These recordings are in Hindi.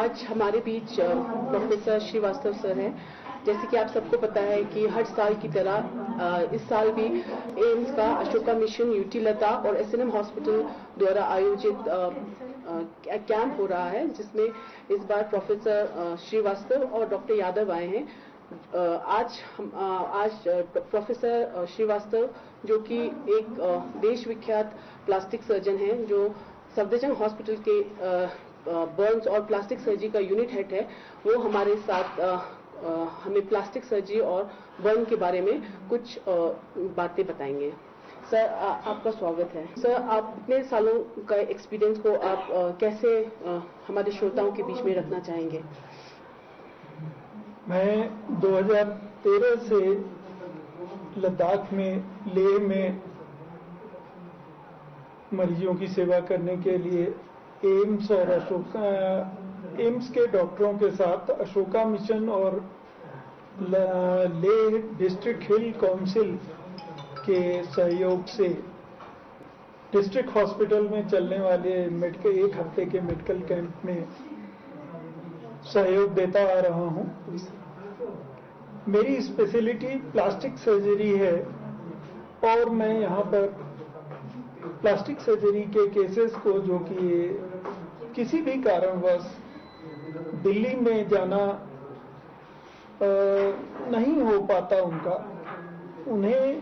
आज हमारे बीच प्रोफेसर श्रीवास्तव सर हैं। जैसे कि आप सबको पता है कि हर साल की तरह इस साल भी एम्स का अशोका मिशन, यूटी लद्दाख और एसएनएम हॉस्पिटल द्वारा आयोजित कैंप हो रहा है, जिसमें इस बार प्रोफेसर श्रीवास्तव और डॉक्टर यादव आए हैं। आज प्रोफेसर श्रीवास्तव, जो कि एक देश विख्यात प्लास्टिक सर्जन हैं, जो सफदरजंग हॉस्पिटल के बर्न्स और प्लास्टिक सर्जरी का यूनिट हेड है, वो हमारे साथ हमें प्लास्टिक सर्जरी और बर्न के बारे में कुछ बातें बताएंगे। सर, आपका स्वागत है। सर, आप इतने सालों का एक्सपीरियंस को आप कैसे हमारे श्रोताओं के बीच में रखना चाहेंगे? मैं 2013 से लद्दाख में, लेह में मरीजों की सेवा करने के लिए एम्स और एम्स के डॉक्टरों के साथ अशोका मिशन और लेह डिस्ट्रिक्ट हिल काउंसिल के सहयोग से डिस्ट्रिक्ट हॉस्पिटल में चलने वाले एक हफ्ते के मेडिकल कैंप में सहयोग देता आ रहा हूं। मेरी स्पेशलिटी प्लास्टिक सर्जरी है और मैं यहाँ पर प्लास्टिक सर्जरी के केसेस को, जो कि किसी भी कारणवश दिल्ली में जाना नहीं हो पाता उन्हें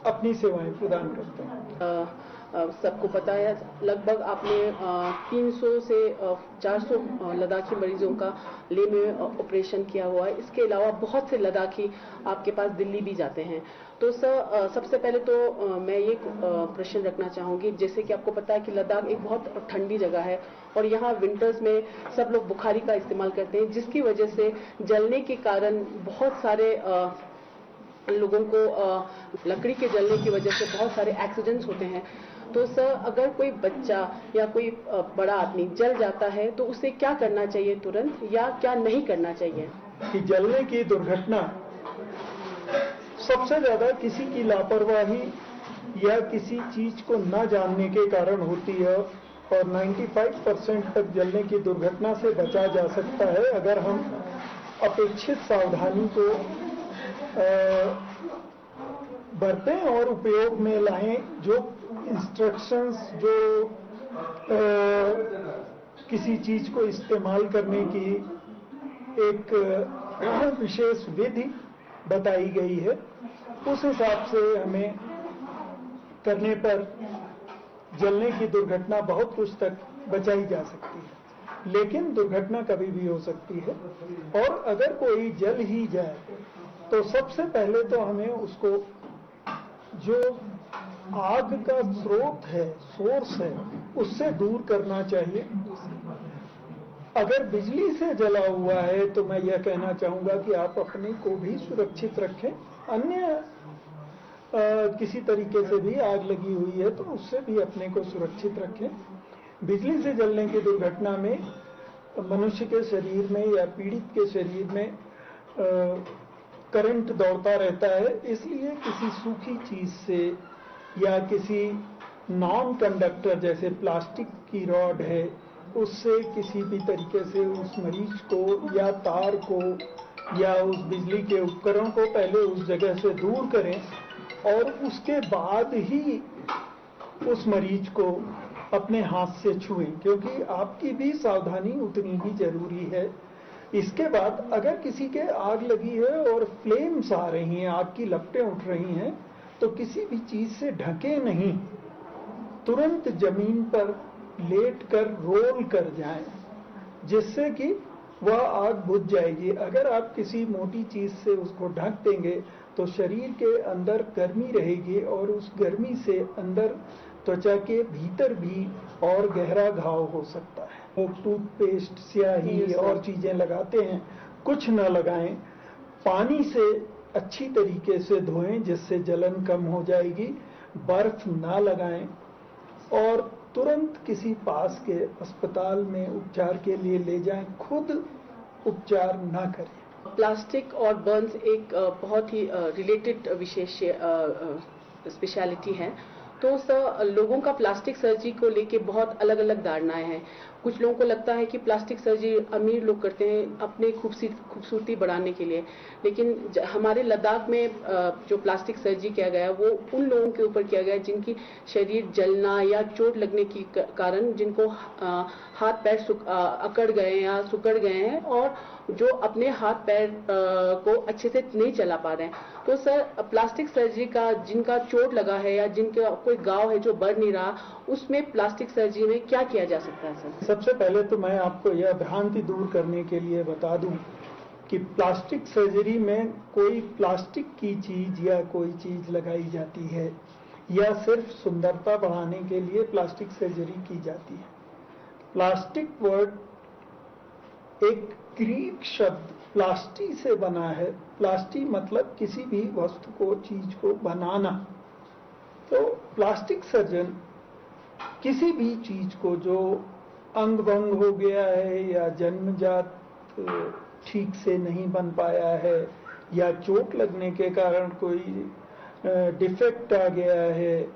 अपनी सेवाएं प्रदान करते हैं। सबको पता है, लगभग आपने 300 से 400 लद्दाखी मरीजों का लेह में ऑपरेशन किया हुआ है। इसके अलावा बहुत से लद्दाखी आपके पास दिल्ली भी जाते हैं। तो सर, सबसे पहले तो मैं ये प्रश्न रखना चाहूँगी, जैसे कि आपको पता है कि लद्दाख एक बहुत ठंडी जगह है और यहाँ विंटर्स में सब लोग बुखारी का इस्तेमाल करते हैं, जिसकी वजह से जलने के कारण बहुत सारे लोगों को लकड़ी के जलने की वजह से बहुत सारे एक्सीडेंट्स होते हैं। तो सर, अगर कोई बच्चा या कोई बड़ा आदमी जल जाता है तो उसे क्या करना चाहिए तुरंत, या क्या नहीं करना चाहिए? कि जलने की दुर्घटना सबसे ज्यादा किसी की लापरवाही या किसी चीज को न जानने के कारण होती है और 95% तक जलने की दुर्घटना से बचा जा सकता है अगर हम अपेक्षित सावधानी को बरतें और उपयोग में लाएं। जो इंस्ट्रक्शंस, जो किसी चीज को इस्तेमाल करने की एक विशेष विधि बताई गई है, उस हिसाब से हमें करने पर जलने की दुर्घटना बहुत कुछ तक बचाई जा सकती है। लेकिन दुर्घटना कभी भी हो सकती है, और अगर कोई जल ही जाए तो सबसे पहले तो हमें उसको, जो आग का स्रोत है, सोर्स है, उससे दूर करना चाहिए। अगर बिजली से जला हुआ है तो मैं यह कहना चाहूंगा कि आप अपने को भी सुरक्षित रखें। अन्य किसी तरीके से भी आग लगी हुई है तो उससे भी अपने को सुरक्षित रखें। बिजली से जलने की दुर्घटना में मनुष्य के शरीर में या पीड़ित के शरीर में करंट दौड़ता रहता है, इसलिए किसी सूखी चीज से या किसी नॉन कंडक्टर जैसे प्लास्टिक की रॉड है, उससे किसी भी तरीके से उस मरीज को या तार को या उस बिजली के उपकरण को पहले उस जगह से दूर करें और उसके बाद ही उस मरीज को अपने हाथ से छुएं, क्योंकि आपकी भी सावधानी उतनी ही जरूरी है। इसके बाद अगर किसी के आग लगी है और फ्लेम्स आ रही हैं, आग की लपटें उठ रही हैं, तो किसी भी चीज से ढके नहीं, तुरंत जमीन पर लेटकर रोल कर जाएं, जिससे कि वह आग बुझ जाएगी। अगर आप किसी मोटी चीज से उसको ढक देंगे तो शरीर के अंदर गर्मी रहेगी और उस गर्मी से अंदर त्वचा के भीतर भी और गहरा घाव हो सकता है। वो टूथपेस्ट, स्याही और चीजें लगाते हैं, कुछ न लगाएं। पानी से अच्छी तरीके से धोएं, जिससे जलन कम हो जाएगी। बर्फ ना लगाएं और तुरंत किसी पास के अस्पताल में उपचार के लिए ले जाएं, खुद उपचार ना करें। प्लास्टिक और बर्न्स एक बहुत ही रिलेटेड विशेष स्पेशलिटी है। तो सर लोगों का प्लास्टिक सर्जरी को लेके बहुत अलग अलग धारणाएं हैं। कुछ लोगों को लगता है कि प्लास्टिक सर्जरी अमीर लोग करते हैं अपने खूबसूरती बढ़ाने के लिए, लेकिन हमारे लद्दाख में जो प्लास्टिक सर्जरी किया गया वो उन लोगों के ऊपर किया गया जिनकी शरीर जलना या चोट लगने के कारण जिनको हाथ पैर अकड़ गए या सुकड़ गए हैं और जो अपने हाथ पैर को अच्छे से नहीं चला पा रहे हैं। तो सर प्लास्टिक सर्जरी का जिनका चोट लगा है या जिनका कोई घाव है जो बढ़ नहीं रहा, उसमें प्लास्टिक सर्जरी में क्या किया जा सकता है सर? सबसे पहले तो मैं आपको यह भ्रांति दूर करने के लिए बता दूं कि प्लास्टिक सर्जरी में कोई प्लास्टिक की चीज या कोई चीज लगाई जाती है या सिर्फ सुंदरता बढ़ाने के लिए प्लास्टिक सर्जरी की जाती है। प्लास्टिक वर्ड एक ग्रीक शब्द प्लास्टी से बना है। प्लास्टी मतलब किसी भी वस्तु को, चीज को बनाना। तो प्लास्टिक सर्जन किसी भी चीज को जो अंग भंग हो गया है या जन्मजात ठीक से नहीं बन पाया है या चोट लगने के कारण कोई डिफेक्ट आ गया है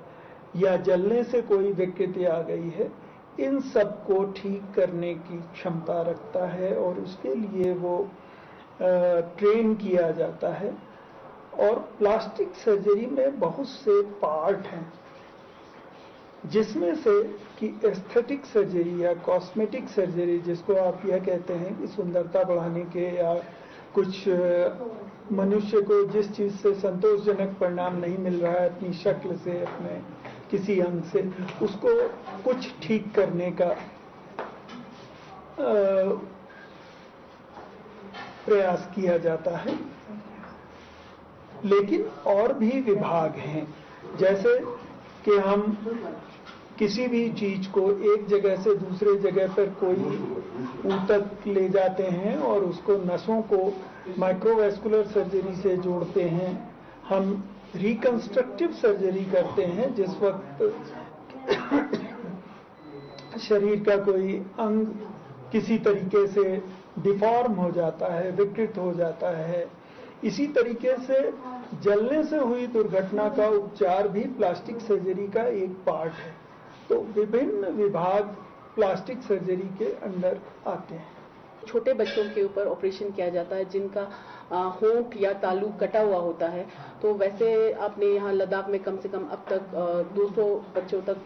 या जलने से कोई विकृति आ गई है, इन सब को ठीक करने की क्षमता रखता है और उसके लिए वो ट्रेन किया जाता है। और प्लास्टिक सर्जरी में बहुत से पार्ट हैं, जिसमें से कि एस्थेटिक सर्जरी या कॉस्मेटिक सर्जरी, जिसको आप यह कहते हैं कि सुंदरता बढ़ाने के या कुछ मनुष्य को जिस चीज से संतोषजनक परिणाम नहीं मिल रहा है अपनी शक्ल से, अपने किसी अंग से, उसको कुछ ठीक करने का प्रयास किया जाता है। लेकिन और भी विभाग हैं, जैसे कि हम किसी भी चीज को एक जगह से दूसरे जगह पर कोई ऊतक ले जाते हैं और उसको नसों को माइक्रोवेस्कुलर सर्जरी से जोड़ते हैं। हम रिकंस्ट्रक्टिव सर्जरी करते हैं जिस वक्त शरीर का कोई अंग किसी तरीके से डिफॉर्म हो जाता है, विकृत हो जाता है। इसी तरीके से जलने से हुई दुर्घटना का उपचार भी प्लास्टिक सर्जरी का एक पार्ट है। तो विभिन्न विभाग प्लास्टिक सर्जरी के अंदर आते हैं। छोटे बच्चों के ऊपर ऑपरेशन किया जाता है जिनका होंठ या तालू कटा हुआ होता है, तो वैसे आपने यहाँ लद्दाख में कम से कम अब तक 200 बच्चों तक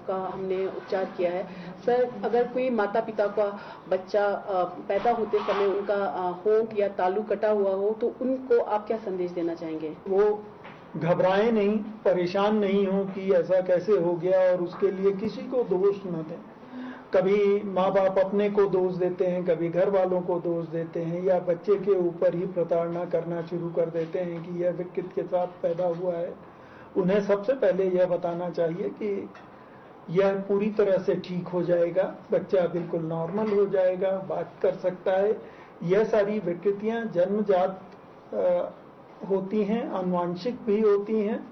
का हमने उपचार किया है। सर अगर कोई माता पिता का बच्चा पैदा होते समय उनका होंठ या तालू कटा हुआ हो तो उनको आप क्या संदेश देना चाहेंगे? वो घबराएं नहीं, परेशान नहीं हो कि ऐसा कैसे हो गया और उसके लिए किसी को दोष न दें। कभी माँ बाप अपने को दोष देते हैं, कभी घर वालों को दोष देते हैं या बच्चे के ऊपर ही प्रताड़ना करना शुरू कर देते हैं कि यह विकृत के साथ पैदा हुआ है। उन्हें सबसे पहले यह बताना चाहिए कि यह पूरी तरह से ठीक हो जाएगा, बच्चा बिल्कुल नॉर्मल हो जाएगा, बात कर सकता है। यह सारी विकृतियां जन्मजात होती हैं, आनुवांशिक भी होती हैं,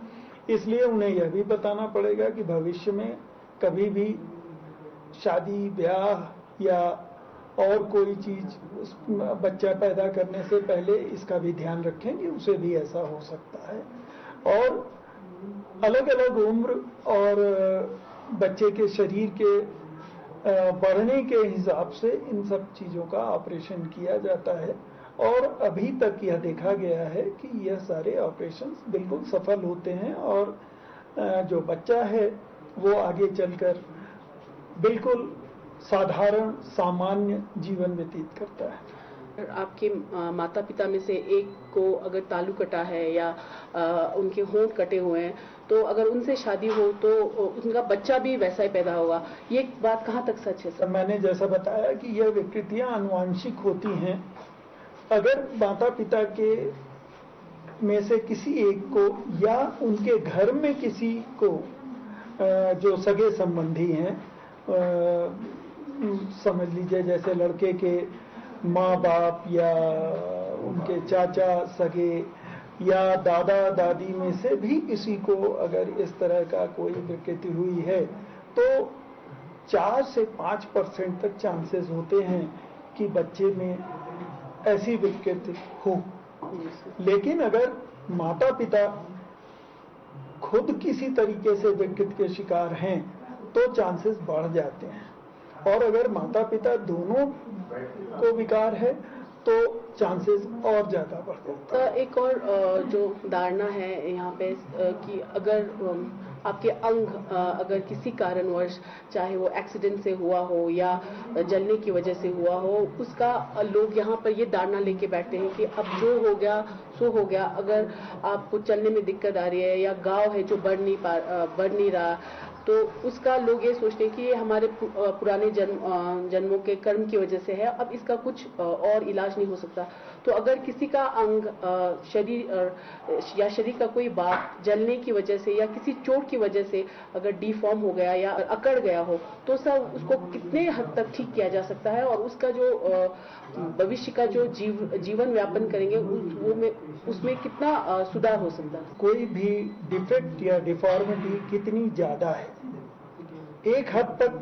इसलिए उन्हें यह भी बताना पड़ेगा कि भविष्य में कभी भी शादी ब्याह या और कोई चीज बच्चा पैदा करने से पहले इसका भी ध्यान रखें कि उसे भी ऐसा हो सकता है। और अलग अलग उम्र और बच्चे के शरीर के बढ़ने के हिसाब से इन सब चीजों का ऑपरेशन किया जाता है। और अभी तक यह देखा गया है कि यह सारे ऑपरेशंस बिल्कुल सफल होते हैं और जो बच्चा है वो आगे चलकर बिल्कुल साधारण सामान्य जीवन व्यतीत करता है। आपके माता पिता में से एक को अगर तालू कटा है या उनके होंठ कटे हुए हैं, तो अगर उनसे शादी हो तो उनका बच्चा भी वैसा ही पैदा होगा, ये बात कहाँ तक सच है सर? मैंने जैसा बताया कि यह विकृतियां आनुवांशिक होती हैं। अगर माता पिता के में से किसी एक को या उनके घर में किसी को जो सगे संबंधी हैं, समझ लीजिए जैसे लड़के के माँ बाप या उनके चाचा सगे या दादा दादी में से भी किसी को अगर इस तरह का कोई विकृति हुई है तो 4 से 5% तक चांसेस होते हैं कि बच्चे में ऐसी विकृति हो। लेकिन अगर माता पिता खुद किसी तरीके से विकृत के शिकार हैं तो चांसेस बढ़ जाते हैं, और अगर माता पिता दोनों को विकार है तो चांसेस और ज्यादा बढ़ जाते हैं। एक और जो धारणा है यहाँ पे कि अगर आपके अंग अगर किसी कारणवश, चाहे वो एक्सीडेंट से हुआ हो या जलने की वजह से हुआ हो, उसका लोग यहाँ पर ये धारणा लेके बैठते हैं कि अब जो हो गया सो हो गया। अगर आपको चलने में दिक्कत आ रही है या घाव है जो बढ़ नहीं रहा, तो उसका लोग ये सोचते हैं कि ये हमारे पुराने जन्मों के कर्म की वजह से है, अब इसका कुछ और इलाज नहीं हो सकता। तो अगर किसी का अंग शरीर का कोई भाग जलने की वजह से या किसी चोट की वजह से अगर डिफॉर्म हो गया या अकड़ गया हो, तो सब उसको कितने हद तक ठीक किया जा सकता है और उसका जो भविष्य का जो जीवन व्यापन करेंगे उसमें कितना सुधार हो सकता है। कोई भी डिफेक्ट या डिफॉर्मिटी कितनी ज्यादा है, एक हद तक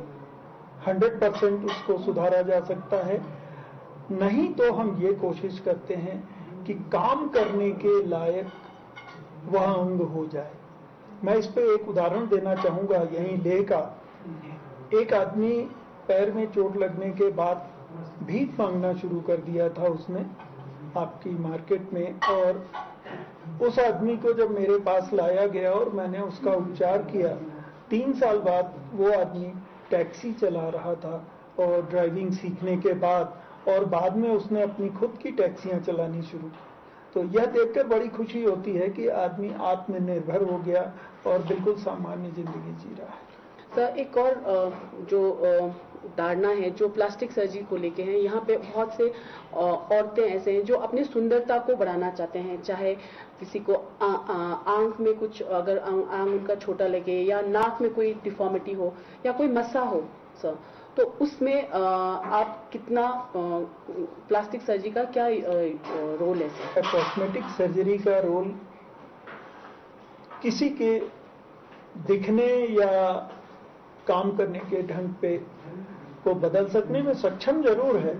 100% उसको सुधारा जा सकता है, नहीं तो हम ये कोशिश करते हैं कि काम करने के लायक वह अंग हो जाए। मैं इस पे एक उदाहरण देना चाहूंगा, यहीं लेह का एक आदमी पैर में चोट लगने के बाद भीख मांगना शुरू कर दिया था उसने आपकी मार्केट में, और उस आदमी को जब मेरे पास लाया गया और मैंने उसका उपचार किया, 3 साल बाद वो आदमी टैक्सी चला रहा था और ड्राइविंग सीखने के बाद में उसने अपनी खुद की टैक्सियां चलानी शुरू। तो यह देखकर बड़ी खुशी होती है कि आदमी आत्मनिर्भर हो गया और बिल्कुल सामान्य जिंदगी जी रहा है। सर, एक और जो धारणा है जो प्लास्टिक सर्जरी को लेके हैं, यहाँ पे बहुत से औरतें ऐसे हैं जो अपनी सुंदरता को बढ़ाना चाहते हैं, चाहे किसी को आंख में कुछ अगर आंख उनका छोटा लगे या नाक में कोई डिफॉर्मिटी हो या कोई मस्सा हो सर, तो उसमें आप कितना प्लास्टिक सर्जरी का क्या रोल है सर? कॉस्मेटिक सर्जरी का रोल किसी के दिखने या काम करने के ढंग पे को बदल सकने में सक्षम जरूर है,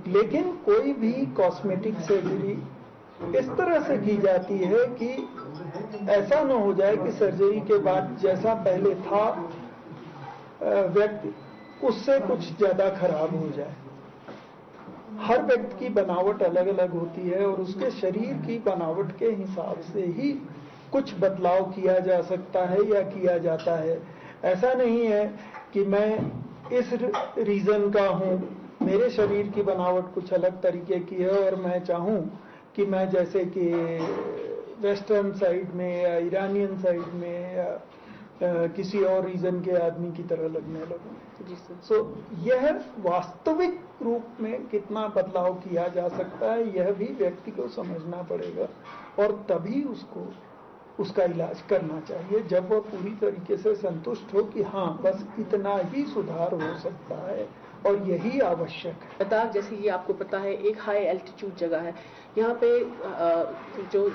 लेकिन कोई भी कॉस्मेटिक सर्जरी इस तरह से की जाती है कि ऐसा न हो जाए कि सर्जरी के बाद जैसा पहले था व्यक्ति उससे कुछ ज्यादा खराब हो जाए। हर व्यक्ति की बनावट अलग अलग होती है और उसके शरीर की बनावट के हिसाब से ही कुछ बदलाव किया जा सकता है या किया जाता है। ऐसा नहीं है कि मैं इस रीजन का हूं, मेरे शरीर की बनावट कुछ अलग तरीके की है और मैं चाहूं कि मैं जैसे कि वेस्टर्न साइड में या ईरानियन साइड में या किसी और रीजन के आदमी की तरह लगने लगूं। जी सर। सो यह वास्तविक रूप में कितना बदलाव किया जा सकता है यह भी व्यक्ति को समझना पड़ेगा और तभी उसको उसका इलाज करना चाहिए, जब वह पूरी तरीके से संतुष्ट हो कि हाँ बस इतना ही सुधार हो सकता है और यही आवश्यक है। लद्दाख जैसे कि आपको पता है एक हाई एल्टीट्यूड जगह है, यहाँ पे जो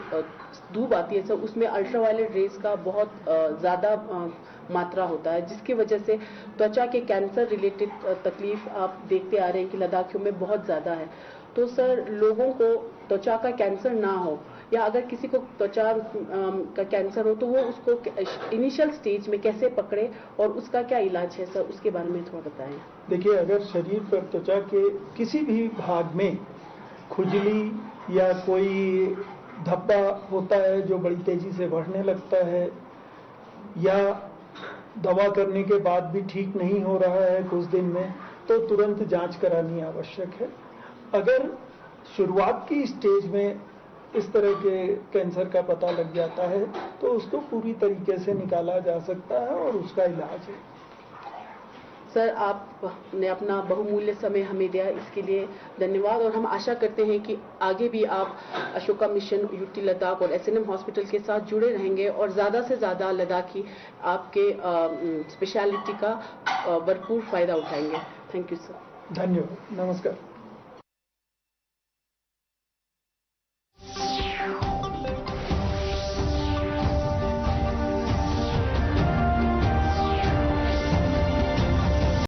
धूप आती है सब उसमें अल्ट्रावायलेट रेज का बहुत ज्यादा मात्रा होता है, जिसकी वजह से त्वचा के कैंसर रिलेटेड तकलीफ आप देखते आ रहे हैं कि लद्दाखियों में बहुत ज्यादा है। तो सर, लोगों को त्वचा का कैंसर ना हो या अगर किसी को त्वचा का कैंसर हो तो वो उसको इनिशियल स्टेज में कैसे पकड़े और उसका क्या इलाज है सर, उसके बारे में थोड़ा बताएं। देखिए, अगर शरीर पर त्वचा के किसी भी भाग में खुजली या कोई धब्बा होता है जो बड़ी तेजी से बढ़ने लगता है या दवा करने के बाद भी ठीक नहीं हो रहा है कुछ दिन में, तो तुरंत जांच करानी आवश्यक है। अगर शुरुआत की स्टेज में इस तरह के कैंसर का पता लग जाता है तो उसको पूरी तरीके से निकाला जा सकता है और उसका इलाज है। सर, आपने अपना बहुमूल्य समय हमें दिया, इसके लिए धन्यवाद और हम आशा करते हैं कि आगे भी आप अशोका मिशन यूटी लद्दाख और एसएनएम हॉस्पिटल के साथ जुड़े रहेंगे और ज़्यादा से ज़्यादा लद्दाखी आपके स्पेशलिटी का भरपूर फायदा उठाएंगे। Thank you sir. धन्यवाद। नमस्कार।